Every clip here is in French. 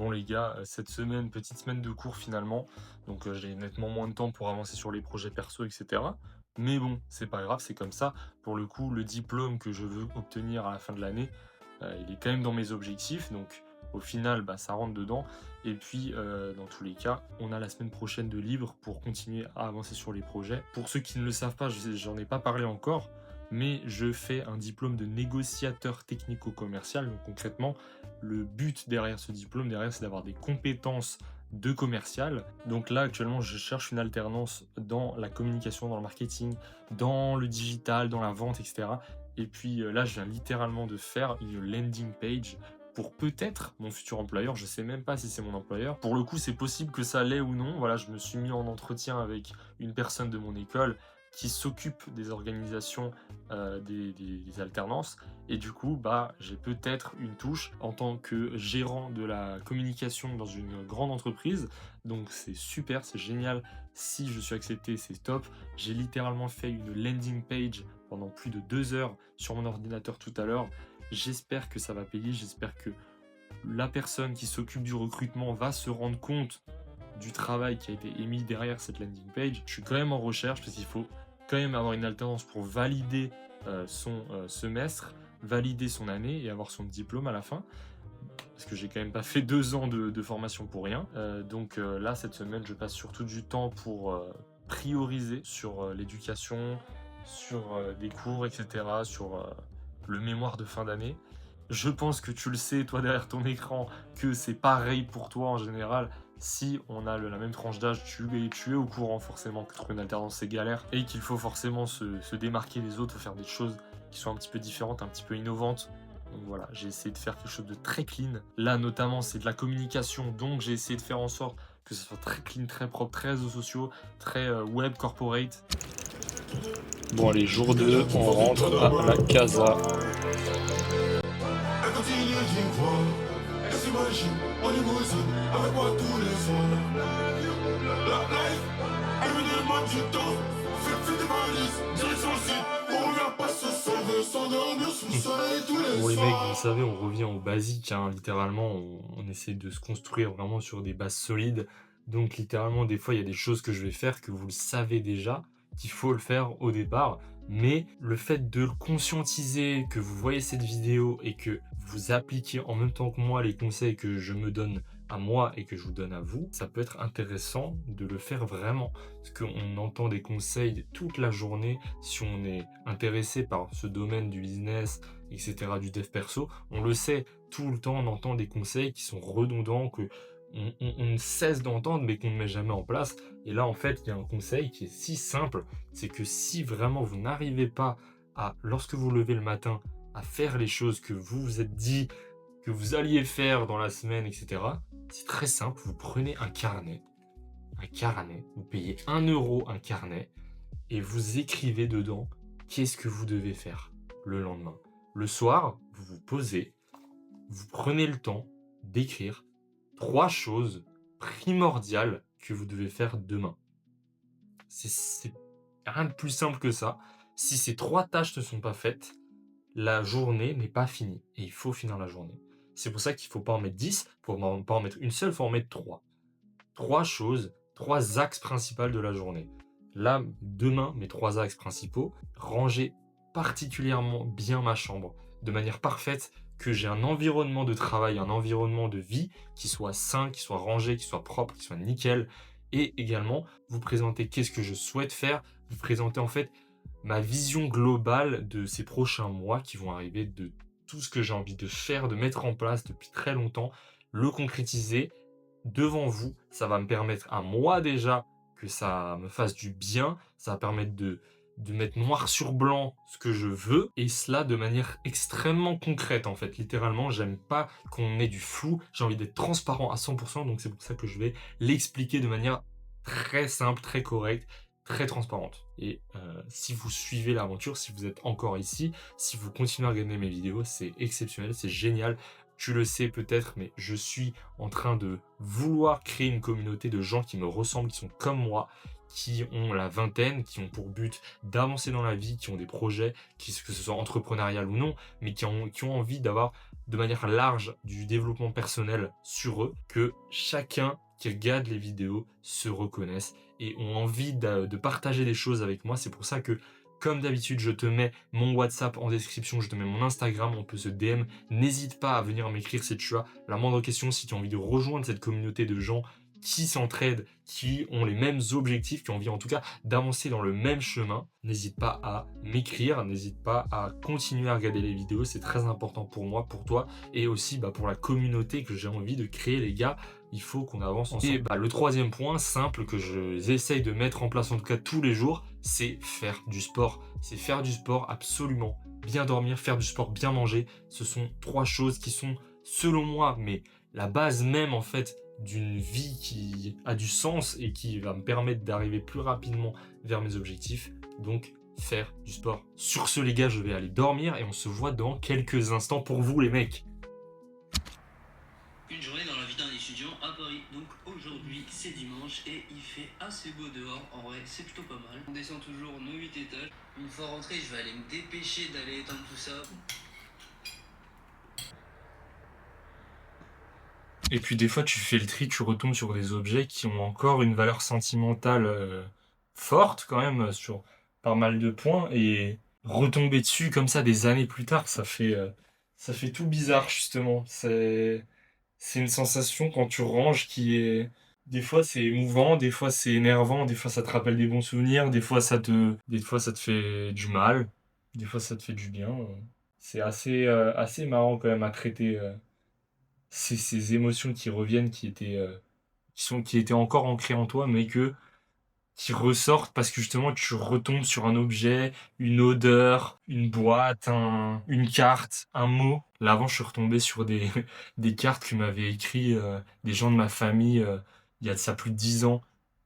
Bon les gars, cette semaine, petite semaine de cours finalement, donc j'ai nettement moins de temps pour avancer sur les projets perso, et cetera. Mais bon, c'est pas grave, c'est comme ça. Pour le coup, le diplôme que je veux obtenir à la fin de l'année, il est quand même dans mes objectifs, donc au final, bah, ça rentre dedans. Et puis, dans tous les cas, on a la semaine prochaine de libre pour continuer à avancer sur les projets. Pour ceux qui ne le savent pas, j'en ai pas parlé encore, mais je fais un diplôme de négociateur technico-commercial. Donc concrètement, le but derrière ce diplôme, c'est d'avoir des compétences de commercial. Donc là, actuellement, je cherche une alternance dans la communication, dans le marketing, dans le digital, dans la vente, etc. Et puis là, je viens littéralement de faire une landing page pour peut-être mon futur employeur. Je sais même pas si c'est mon employeur. Pour le coup, c'est possible que ça l'est ou non. Voilà, je me suis mis en entretien avec une personne de mon école qui s'occupe des organisations des alternances. Et du coup, bah, j'ai peut-être une touche en tant que gérant de la communication dans une grande entreprise. Donc c'est super, c'est génial. Si je suis accepté, c'est top. J'ai littéralement fait une landing page pendant plus de 2 heures sur mon ordinateur tout à l'heure. J'espère que ça va payer, j'espère que la personne qui s'occupe du recrutement va se rendre compte du travail qui a été émis derrière cette landing page. Je suis quand même en recherche parce qu'il faut quand même avoir une alternance pour valider son semestre, valider son année et avoir son diplôme à la fin. Parce que j'ai quand même pas fait 2 ans de formation pour rien. Donc là, cette semaine, je passe surtout du temps pour prioriser sur l'éducation, sur des cours, etc., sur le mémoire de fin d'année. Je pense que tu le sais, toi derrière ton écran, que c'est pareil pour toi en général. Si on a la même tranche d'âge, tu es au courant forcément que trouver une alternance c'est galère et qu'il faut forcément se démarquer des autres, faire des choses qui sont un petit peu différentes, un petit peu innovantes. Donc voilà, j'ai essayé de faire quelque chose de très clean. Là notamment c'est de la communication, donc j'ai essayé de faire en sorte que ce soit très clean, très propre, très réseaux sociaux, très web corporate. Bon allez, jour 2, on rentre à la casa. Elle continue d'y croire, elle s'imagine en limousine avec moi tous les soirs. La life, elle me demande du temps, fais des valises, direction le sud. On revient pas ce soir, veut s'endormir sous le soleil tous les Bon les mecs, vous soirs. savez, on revient au basique, hein, littéralement, on essaie de se construire vraiment sur des bases solides. Donc littéralement, des fois, il y a des choses que je vais faire que vous le savez déjà, qu'il faut le faire au départ. Mais le fait de le conscientiser, que vous voyez cette vidéo et que vous appliquez en même temps que moi les conseils que je me donne à moi et que je vous donne à vous, ça peut être intéressant de le faire vraiment. Parce qu'on entend des conseils toute la journée si on est intéressé par ce domaine du business, etc., du dev perso, on le sait, tout le temps on entend des conseils qui sont redondants, que on ne cesse d'entendre mais qu'on ne met jamais en place. Et là en fait il y a un conseil qui est si simple, c'est que si vraiment vous n'arrivez pas à, lorsque vous levez le matin, à faire les choses que vous vous êtes dit que vous alliez faire dans la semaine, etc., c'est très simple, vous prenez un carnet, vous payez 1 € un carnet, et vous écrivez dedans qu'est-ce que vous devez faire le lendemain. Le soir, vous vous posez, vous prenez le temps d'écrire 3 choses primordiales que vous devez faire demain. C'est rien de plus simple que ça. Si ces 3 tâches ne sont pas faites, la journée n'est pas finie et il faut finir la journée. C'est pour ça qu'il ne faut pas en mettre 10, il ne faut pas en mettre une seule, il faut en mettre 3. 3 choses, 3 axes principaux de la journée. Là, demain, mes 3 axes principaux, ranger particulièrement bien ma chambre, de manière parfaite, que j'ai un environnement de travail, un environnement de vie qui soit sain, qui soit rangé, qui soit propre, qui soit nickel. Et également, vous présenter qu'est-ce que je souhaite faire, vous présenter en fait ma vision globale de ces prochains mois qui vont arriver, de tout ce que j'ai envie de faire, de mettre en place depuis très longtemps, le concrétiser devant vous. Ça va me permettre à moi déjà que ça me fasse du bien, ça va permettre de mettre noir sur blanc ce que je veux, et cela de manière extrêmement concrète en fait. Littéralement, j'aime pas qu'on ait du flou, j'ai envie d'être transparent à 100%, donc c'est pour ça que je vais l'expliquer de manière très simple, très correcte, très transparente. Et si vous suivez l'aventure, si vous êtes encore ici, si vous continuez à regarder mes vidéos, c'est exceptionnel, c'est génial. Tu le sais peut-être, mais je suis en train de vouloir créer une communauté de gens qui me ressemblent, qui sont comme moi, qui ont la vingtaine, qui ont pour but d'avancer dans la vie, qui ont des projets, que ce soit entrepreneurial ou non, mais qui ont envie d'avoir de manière large du développement personnel sur eux, que chacun qui regarde les vidéos se reconnaisse et ont envie de partager des choses avec moi. C'est pour ça que, comme d'habitude, je te mets mon WhatsApp en description, je te mets mon Instagram, on peut se DM. N'hésite pas à venir m'écrire si tu as la moindre question, si tu as envie de rejoindre cette communauté de gens qui s'entraident, qui ont les mêmes objectifs, qui ont envie en tout cas d'avancer dans le même chemin. N'hésite pas à m'écrire, n'hésite pas à continuer à regarder les vidéos, c'est très important pour moi, pour toi, et aussi pour la communauté que j'ai envie de créer, les gars. Il faut qu'on avance ensemble. Et le troisième point, simple, que j'essaye de mettre en place en tout cas tous les jours, c'est faire du sport. C'est faire du sport absolument. Bien dormir, faire du sport, bien manger. Ce sont 3 choses qui sont, selon moi, mais la base même en fait d'une vie qui a du sens et qui va me permettre d'arriver plus rapidement vers mes objectifs. Donc, faire du sport. Sur ce, les gars, je vais aller dormir et on se voit dans quelques instants pour vous, les mecs. Une journée dans la vie d'un étudiant à Paris. Donc aujourd'hui c'est dimanche et il fait assez beau dehors. En vrai c'est plutôt pas mal. On descend toujours nos 8 étages. Une fois rentré je vais aller me dépêcher d'aller éteindre tout ça. Et puis des fois tu fais le tri, tu retombes sur des objets qui ont encore une valeur sentimentale forte quand même sur pas mal de points, et retomber dessus comme ça des années plus tard, ça fait tout bizarre justement. C'est une sensation quand tu ranges qui est... Des fois c'est émouvant, des fois c'est énervant, des fois ça te rappelle des bons souvenirs, des fois ça te fait du mal, des fois ça te fait du bien. C'est assez marrant quand même à traiter ces émotions qui reviennent, qui étaient encore ancrées en toi, mais qui ressortent parce que justement tu retombes sur un objet, une odeur, une boîte, une carte, un mot. Là avant je suis retombé sur des cartes que m'avaient écrit des gens de ma famille il y a de ça plus de 10 ans,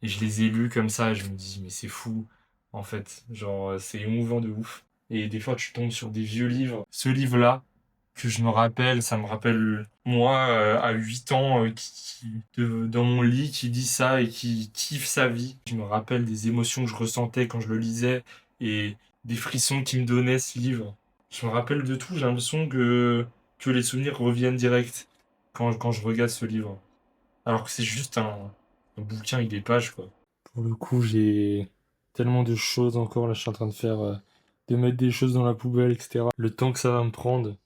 et je les ai lues comme ça et je me dis mais c'est fou en fait, genre c'est émouvant de ouf. Et des fois tu tombes sur des vieux livres. Ce livre-là, que je me rappelle, ça me rappelle moi à 8 ans dans mon lit qui dit ça et qui kiffe sa vie. Je me rappelle des émotions que je ressentais quand je le lisais et des frissons qui me donnait ce livre. Je me rappelle de tout, j'ai l'impression que les souvenirs reviennent direct quand je regarde ce livre. Alors que c'est juste un bouquin avec des pages, quoi. Pour le coup, j'ai tellement de choses encore. Là, je suis en train de mettre des choses dans la poubelle, etc. Le temps que ça va me prendre,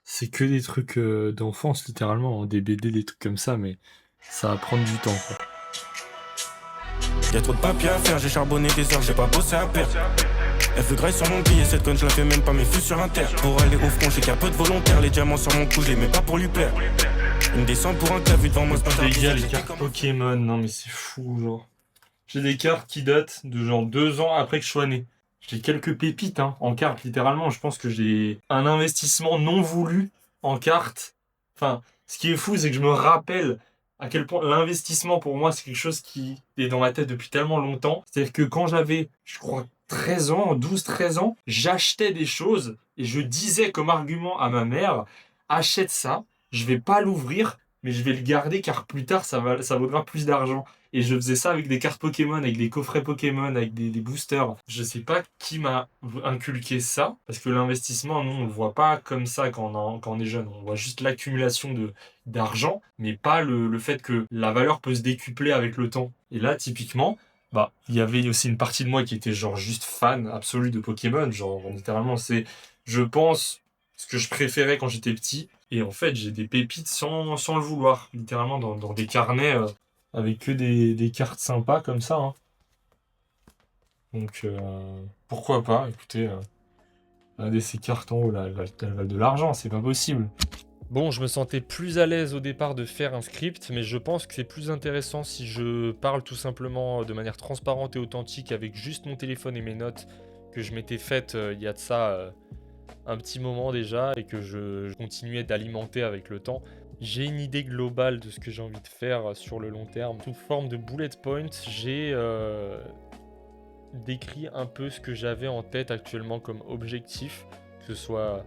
c'est que des trucs d'enfance, littéralement, hein, des BD, des trucs comme ça, mais ça va prendre du temps, quoi. Y'a trop de papier à faire, j'ai charbonné des heures, j'ai pas bossé à perdre. Elle veut graille sur mon billet, cette conne, je la fais même pas mes fûts sur un terre. Pour aller au front, j'ai qu'il y a peu de volontaires, les diamants sur mon cou, je les mets pas pour lui plaire. Une descente pour un cas vu devant moi, c'est pas Les gars, les cartes Pokémon, non mais c'est fou, genre. J'ai des cartes qui datent de genre 2 ans après que je sois né. J'ai quelques pépites en cartes, littéralement. Je pense que j'ai un investissement non voulu en cartes. Enfin, ce qui est fou, c'est que je me rappelle à quel point l'investissement pour moi, c'est quelque chose qui est dans ma tête depuis tellement longtemps. C'est-à-dire que quand j'avais, je crois, 13 ans, 12-13 ans, j'achetais des choses et je disais comme argument à ma mère, achète ça, je vais pas l'ouvrir, mais je vais le garder car plus tard ça vaudra plus d'argent. Et je faisais ça avec des cartes Pokémon, avec des coffrets Pokémon, avec des boosters. Je sais pas qui m'a inculqué ça, parce que l'investissement, nous, on le voit pas comme ça quand on est jeune. On voit juste l'accumulation d'argent, mais pas le fait que la valeur peut se décupler avec le temps. Et là, typiquement, il y avait aussi une partie de moi qui était genre juste fan absolu de Pokémon. Genre, littéralement, c'est, je pense, ce que je préférais quand j'étais petit. Et en fait, j'ai des pépites sans le vouloir, littéralement, dans des carnets avec que des cartes sympas comme ça. Hein. Donc, pourquoi pas, écoutez, regardez ces cartes en haut, là, elles valent de l'argent, c'est pas possible. Bon, je me sentais plus à l'aise au départ de faire un script, mais je pense que c'est plus intéressant si je parle tout simplement de manière transparente et authentique avec juste mon téléphone et mes notes que je m'étais faites il y a de ça un petit moment déjà et que je continuais d'alimenter avec le temps. J'ai une idée globale de ce que j'ai envie de faire sur le long terme. Sous forme de bullet points, j'ai décrit un peu ce que j'avais en tête actuellement comme objectif, que ce soit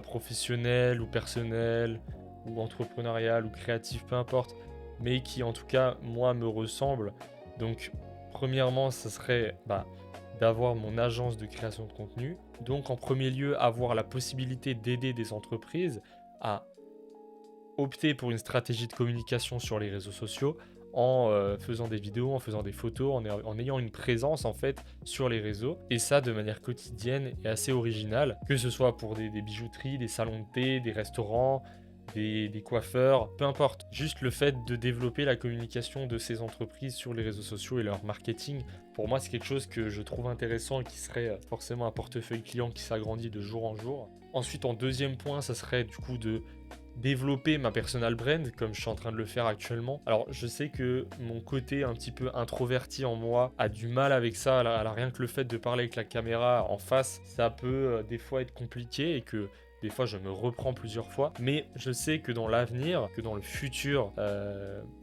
professionnel ou personnel, ou entrepreneurial ou créatif, peu importe, mais qui en tout cas, moi, me ressemble. Donc, premièrement, ça serait d'avoir mon agence de création de contenu. Donc, en premier lieu, avoir la possibilité d'aider des entreprises à opter pour une stratégie de communication sur les réseaux sociaux en faisant des vidéos, en faisant des photos, en ayant une présence en fait sur les réseaux, et ça de manière quotidienne et assez originale, que ce soit pour des bijouteries, des salons de thé, des restaurants, des coiffeurs, peu importe. Juste le fait de développer la communication de ces entreprises sur les réseaux sociaux et leur marketing, pour moi c'est quelque chose que je trouve intéressant et qui serait forcément un portefeuille client qui s'agrandit de jour en jour. Ensuite, en deuxième point, ça serait du coup de développer ma personal brand comme je suis en train de le faire actuellement. Alors je sais que mon côté un petit peu introverti en moi a du mal avec ça. Alors, rien que le fait de parler avec la caméra en face, ça peut des fois être compliqué et que des fois je me reprends plusieurs fois, mais je sais que dans l'avenir, que dans le futur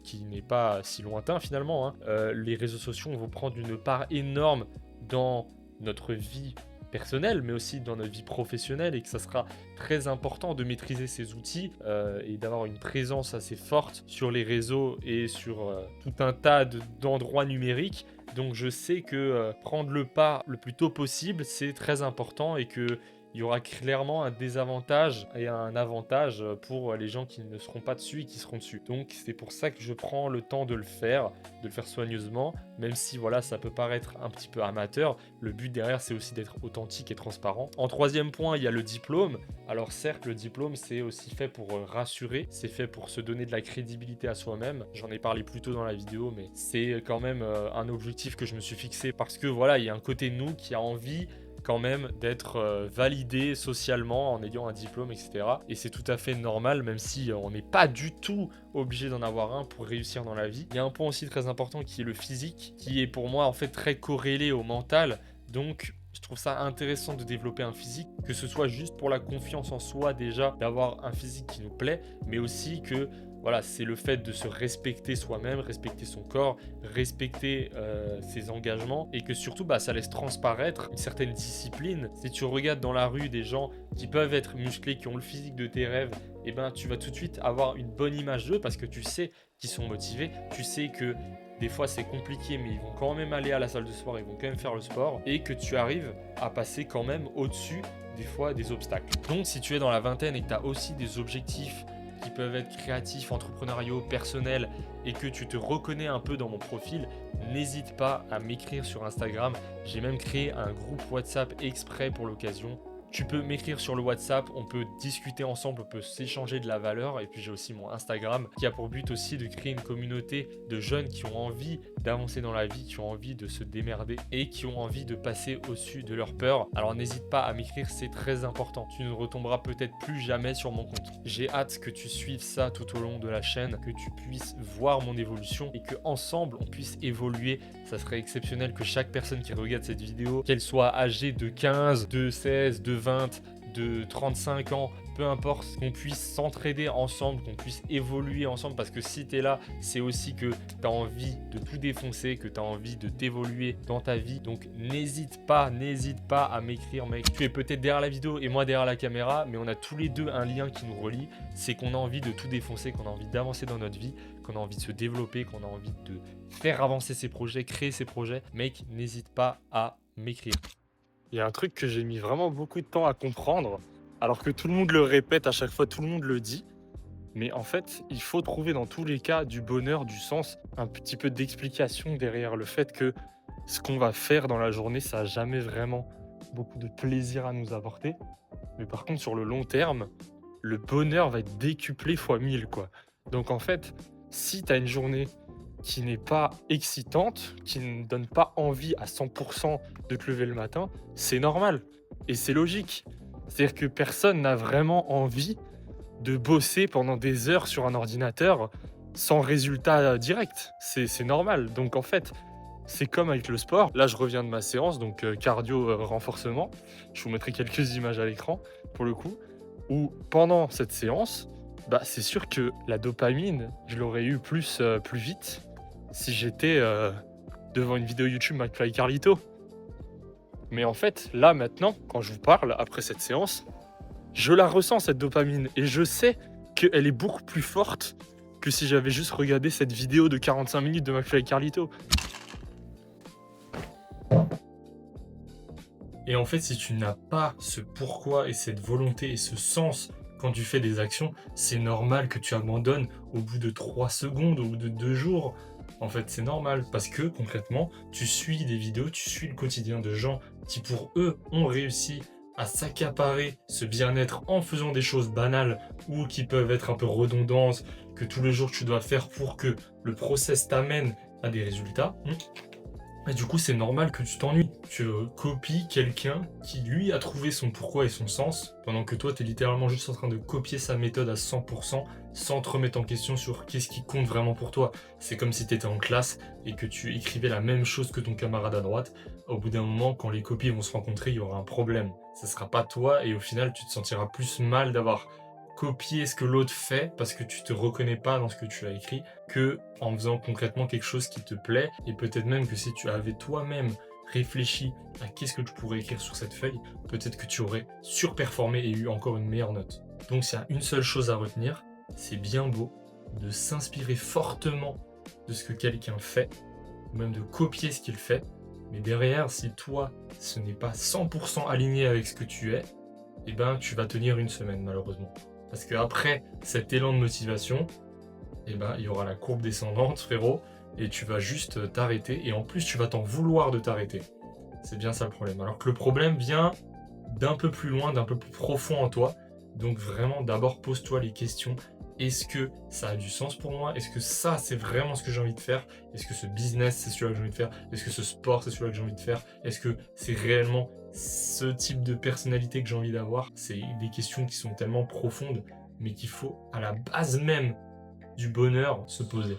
qui n'est pas si lointain finalement, les réseaux sociaux vont prendre une part énorme dans notre vie personnelle, mais aussi dans notre vie professionnelle, et que ça sera très important de maîtriser ces outils et d'avoir une présence assez forte sur les réseaux et sur tout un tas d'endroits numériques. Donc je sais que prendre le pas le plus tôt possible, c'est très important, et que il y aura clairement un désavantage et un avantage pour les gens qui ne seront pas dessus et qui seront dessus. Donc c'est pour ça que je prends le temps de le faire soigneusement, même si voilà, ça peut paraître un petit peu amateur. Le but derrière, c'est aussi d'être authentique et transparent. En troisième point, il y a le diplôme. Alors certes, le diplôme, c'est aussi fait pour rassurer, c'est fait pour se donner de la crédibilité à soi-même. J'en ai parlé plus tôt dans la vidéo, mais c'est quand même un objectif que je me suis fixé, parce que voilà, il y a un côté de nous qui a envie quand même d'être validé socialement en ayant un diplôme, etc. Et c'est tout à fait normal, même si on n'est pas du tout obligé d'en avoir un pour réussir dans la vie. Il y a un point aussi très important qui est le physique, qui est pour moi en fait très corrélé au mental. Donc je trouve ça intéressant de développer un physique, que ce soit juste pour la confiance en soi déjà, d'avoir un physique qui nous plaît, mais aussi que voilà, c'est le fait de se respecter soi-même, respecter son corps, respecter ses engagements, et que surtout ça laisse transparaître une certaine discipline. Si tu regardes dans la rue des gens qui peuvent être musclés, qui ont le physique de tes rêves, et tu vas tout de suite avoir une bonne image d'eux, parce que tu sais qu'ils sont motivés, tu sais que des fois c'est compliqué, mais ils vont quand même aller à la salle de sport, ils vont quand même faire le sport, et que tu arrives à passer quand même au-dessus des fois des obstacles. Donc si tu es dans la vingtaine et que tu as aussi des objectifs qui peuvent être créatifs, entrepreneuriaux, personnels, et que tu te reconnais un peu dans mon profil, n'hésite pas à m'écrire sur Instagram. J'ai même créé un groupe WhatsApp exprès pour l'occasion. Tu peux m'écrire sur le WhatsApp, on peut discuter ensemble, on peut s'échanger de la valeur. Et puis j'ai aussi mon Instagram qui a pour but aussi de créer une communauté de jeunes qui ont envie d'avancer dans la vie, qui ont envie de se démerder et qui ont envie de passer au-dessus de leurs peurs. Alors n'hésite pas à m'écrire, c'est très important. Tu ne retomberas peut-être plus jamais sur mon compte. J'ai hâte que tu suives ça tout au long de la chaîne, que tu puisses voir mon évolution et que ensemble on puisse évoluer. Ça serait exceptionnel que chaque personne qui regarde cette vidéo, qu'elle soit âgée de 15, de 16, de 20, de 35 ans, peu importe, qu'on puisse s'entraider ensemble, qu'on puisse évoluer ensemble, parce que si tu es là, c'est aussi que tu as envie de tout défoncer, que tu as envie de t'évoluer dans ta vie. Donc n'hésite pas à m'écrire, mec. Tu es peut-être derrière la vidéo et moi derrière la caméra, mais on a tous les deux un lien qui nous relie, c'est qu'on a envie de tout défoncer, qu'on a envie d'avancer dans notre vie, qu'on a envie de se développer, qu'on a envie de faire avancer ses projets, créer ses projets. Mec, n'hésite pas à m'écrire. Il y a un truc que j'ai mis vraiment beaucoup de temps à comprendre, alors que tout le monde le répète à chaque fois, tout le monde le dit. Mais en fait, il faut trouver dans tous les cas du bonheur, du sens, un petit peu d'explication derrière le fait que ce qu'on va faire dans la journée, ça n'a jamais vraiment beaucoup de plaisir à nous apporter. Mais par contre, sur le long terme, le bonheur va être décuplé fois 1000, quoi. Donc en fait, si tu as une journée qui n'est pas excitante, qui ne donne pas envie à 100% de te lever le matin, c'est normal. Et c'est logique. C'est-à-dire que personne n'a vraiment envie de bosser pendant des heures sur un ordinateur sans résultat direct. C'est normal. Donc en fait, c'est comme avec le sport. Là, je reviens de ma séance, donc cardio renforcement. Je vous mettrai quelques images à l'écran, pour le coup, où pendant cette séance, c'est sûr que la dopamine, je l'aurais eu plus vite si j'étais devant une vidéo YouTube McFly Carlito. Mais en fait, là, maintenant, quand je vous parle, après cette séance, je la ressens, cette dopamine. Et je sais qu'elle est beaucoup plus forte que si j'avais juste regardé cette vidéo de 45 minutes de McFly Carlito. Et en fait, si tu n'as pas ce pourquoi et cette volonté et ce sens quand tu fais des actions, c'est normal que tu abandonnes au bout de 3 secondes, au bout de 2 jours. En fait, c'est normal parce que concrètement, tu suis des vidéos, tu suis le quotidien de gens qui, pour eux, ont réussi à s'accaparer ce bien-être en faisant des choses banales ou qui peuvent être un peu redondantes, que tous les jours tu dois faire pour que le process t'amène à des résultats. Et du coup, c'est normal que tu t'ennuies. Tu copies quelqu'un qui, lui, a trouvé son pourquoi et son sens, pendant que toi, tu es littéralement juste en train de copier sa méthode à 100%, sans te remettre en question sur qu'est-ce qui compte vraiment pour toi. C'est comme si tu étais en classe et que tu écrivais la même chose que ton camarade à droite. Au bout d'un moment, quand les copies vont se rencontrer, il y aura un problème. Ça sera pas toi et au final, tu te sentiras plus mal d'avoir copier ce que l'autre fait parce que tu te reconnais pas dans ce que tu as écrit que en faisant concrètement quelque chose qui te plaît et peut-être même que si tu avais toi-même réfléchi à qu'est-ce que tu pourrais écrire sur cette feuille, peut-être que tu aurais surperformé et eu encore une meilleure note. Donc s'il y a une seule chose à retenir, c'est bien beau de s'inspirer fortement de ce que quelqu'un fait, ou même de copier ce qu'il fait, mais derrière, si toi, ce n'est pas 100% aligné avec ce que tu es, eh ben tu vas tenir une semaine malheureusement. Parce qu'après cet élan de motivation, eh ben, il y aura la courbe descendante, frérot, et tu vas juste t'arrêter, et en plus, tu vas t'en vouloir de t'arrêter. C'est bien ça le problème. Alors que le problème vient d'un peu plus loin, d'un peu plus profond en toi. Donc vraiment, d'abord, pose-toi les questions. Est-ce que ça a du sens pour moi? Est-ce que ça, c'est vraiment ce que j'ai envie de faire? Est-ce que ce business, c'est celui-là que j'ai envie de faire? Est-ce que ce sport, c'est celui-là que j'ai envie de faire? Est-ce que c'est réellement ce type de personnalité que j'ai envie d'avoir? C'est des questions qui sont tellement profondes, mais qu'il faut, à la base même du bonheur, se poser.